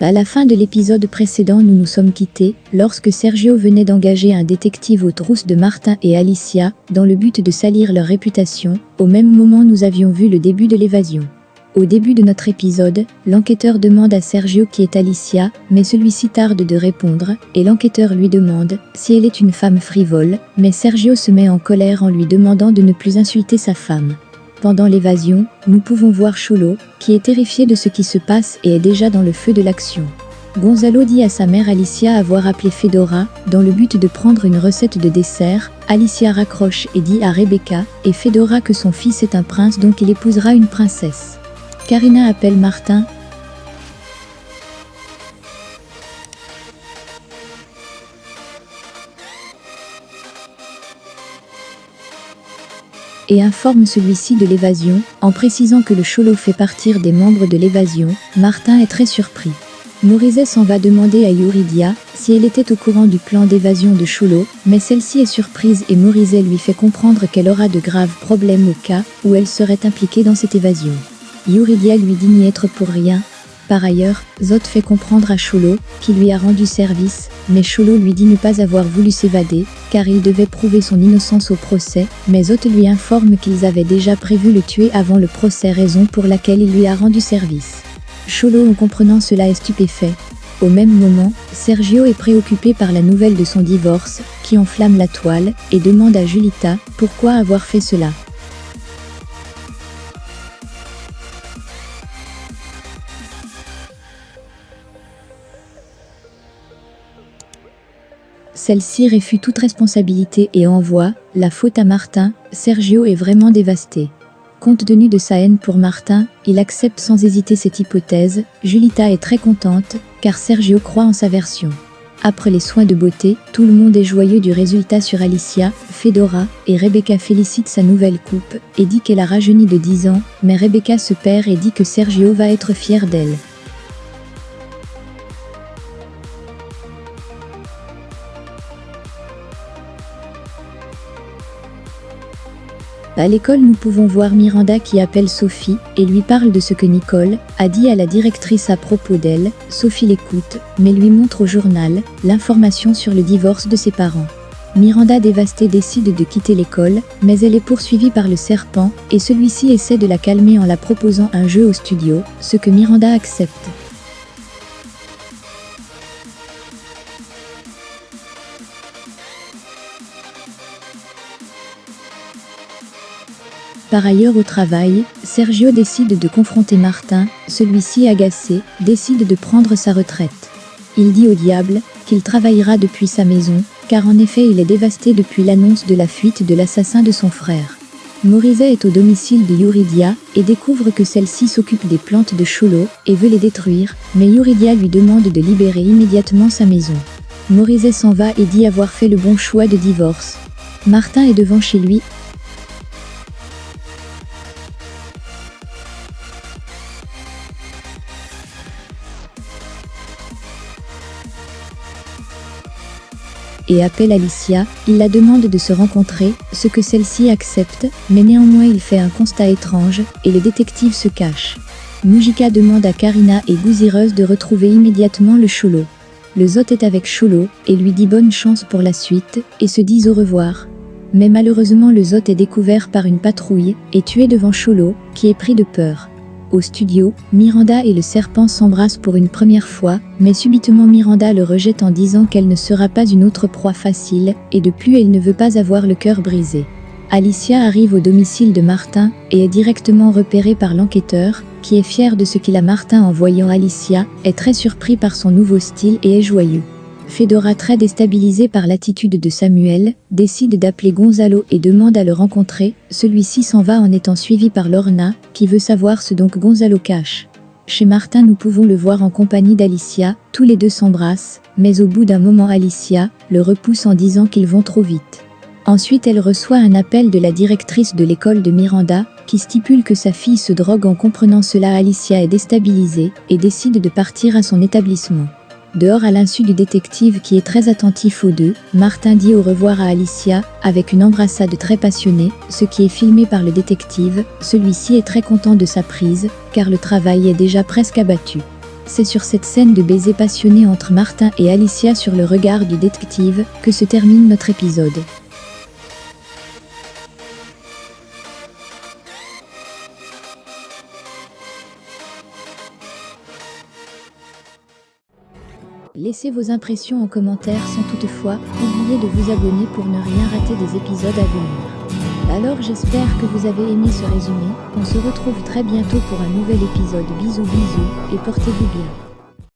À la fin de l'épisode précédent, nous nous sommes quittés, lorsque Sergio venait d'engager un détective aux trousses de Martin et Alicia, dans le but de salir leur réputation. Au même moment, nous avions vu le début de l'évasion. Au début de notre épisode, l'enquêteur demande à Sergio qui est Alicia, mais celui-ci tarde de répondre, et l'enquêteur lui demande si elle est une femme frivole, mais Sergio se met en colère en lui demandant de ne plus insulter sa femme. Pendant l'évasion, nous pouvons voir Cholo, qui est terrifié de ce qui se passe et est déjà dans le feu de l'action. Gonzalo dit à sa mère Alicia avoir appelé Fedora, dans le but de prendre une recette de dessert. Alicia raccroche et dit à Rebecca et Fedora que son fils est un prince donc il épousera une princesse. Karina appelle Martin et informe celui-ci de l'évasion, en précisant que le Cholo fait partir des membres de l'évasion. Martin est très surpris. Morizet s'en va demander à Yuridia si elle était au courant du plan d'évasion de Cholo, mais celle-ci est surprise et Morizet lui fait comprendre qu'elle aura de graves problèmes au cas où elle serait impliquée dans cette évasion. Yuridia lui dit n'y être pour rien. Par ailleurs, Zod fait comprendre à Cholo qu'il lui a rendu service, mais Cholo lui dit ne pas avoir voulu s'évader, car il devait prouver son innocence au procès, mais Zod lui informe qu'ils avaient déjà prévu le tuer avant le procès, raison pour laquelle il lui a rendu service. Cholo, en comprenant cela, est stupéfait. Au même moment, Sergio est préoccupé par la nouvelle de son divorce, qui enflamme la toile, et demande à Julita pourquoi avoir fait cela. Celle-ci réfute toute responsabilité et envoie la faute à Martin. Sergio est vraiment dévasté. Compte tenu de sa haine pour Martin, il accepte sans hésiter cette hypothèse. Julita est très contente, car Sergio croit en sa version. Après les soins de beauté, tout le monde est joyeux du résultat sur Alicia. Fedora et Rebecca félicitent sa nouvelle coupe et dit qu'elle a rajeuni de 10 ans, mais Rebecca se perd et dit que Sergio va être fier d'elle. À l'école, nous pouvons voir Miranda qui appelle Sophie et lui parle de ce que Nicole a dit à la directrice à propos d'elle. Sophie l'écoute, mais lui montre au journal l'information sur le divorce de ses parents. Miranda, dévastée, décide de quitter l'école, mais elle est poursuivie par le serpent et celui-ci essaie de la calmer en la proposant un jeu au studio, ce que Miranda accepte. Par ailleurs, au travail, Sergio décide de confronter Martin. Celui-ci, agacé, décide de prendre sa retraite. Il dit au diable qu'il travaillera depuis sa maison, car en effet il est dévasté depuis l'annonce de la fuite de l'assassin de son frère. Morizet est au domicile de Yuridia et découvre que celle-ci s'occupe des plantes de Cholo et veut les détruire, mais Yuridia lui demande de libérer immédiatement sa maison. Morizet s'en va et dit avoir fait le bon choix de divorce. Martin est devant chez lui et appelle Alicia. Il la demande de se rencontrer, ce que celle-ci accepte, mais néanmoins il fait un constat étrange, et le détective se cache. Mujika demande à Karina et Gouzireuse de retrouver immédiatement le Cholo. Le Zot est avec Cholo, et lui dit bonne chance pour la suite, et se disent au revoir. Mais malheureusement le Zot est découvert par une patrouille, et tué devant Cholo, qui est pris de peur. Au studio, Miranda et le serpent s'embrassent pour une première fois, mais subitement Miranda le rejette en disant qu'elle ne sera pas une autre proie facile, et de plus elle ne veut pas avoir le cœur brisé. Alicia arrive au domicile de Martin, et est directement repérée par l'enquêteur, qui est fier de ce qu'il a. Martin, en voyant Alicia, est très surpris par son nouveau style et est joyeux. Fedora, très déstabilisée par l'attitude de Samuel, décide d'appeler Gonzalo et demande à le rencontrer. Celui-ci s'en va en étant suivi par Lorna, qui veut savoir ce donc Gonzalo cache. Chez Martin, nous pouvons le voir en compagnie d'Alicia. Tous les deux s'embrassent, mais au bout d'un moment Alicia le repousse en disant qu'ils vont trop vite. Ensuite elle reçoit un appel de la directrice de l'école de Miranda, qui stipule que sa fille se drogue. En comprenant cela, Alicia est déstabilisée et décide de partir à son établissement. Dehors, à l'insu du détective qui est très attentif aux deux, Martin dit au revoir à Alicia, avec une embrassade très passionnée, ce qui est filmé par le détective. Celui-ci est très content de sa prise, car le travail est déjà presque abattu. C'est sur cette scène de baiser passionné entre Martin et Alicia sur le regard du détective que se termine notre épisode. Laissez vos impressions en commentaire sans toutefois oublier de vous abonner pour ne rien rater des épisodes à venir. Alors j'espère que vous avez aimé ce résumé, on se retrouve très bientôt pour un nouvel épisode. Bisous bisous et portez-vous bien.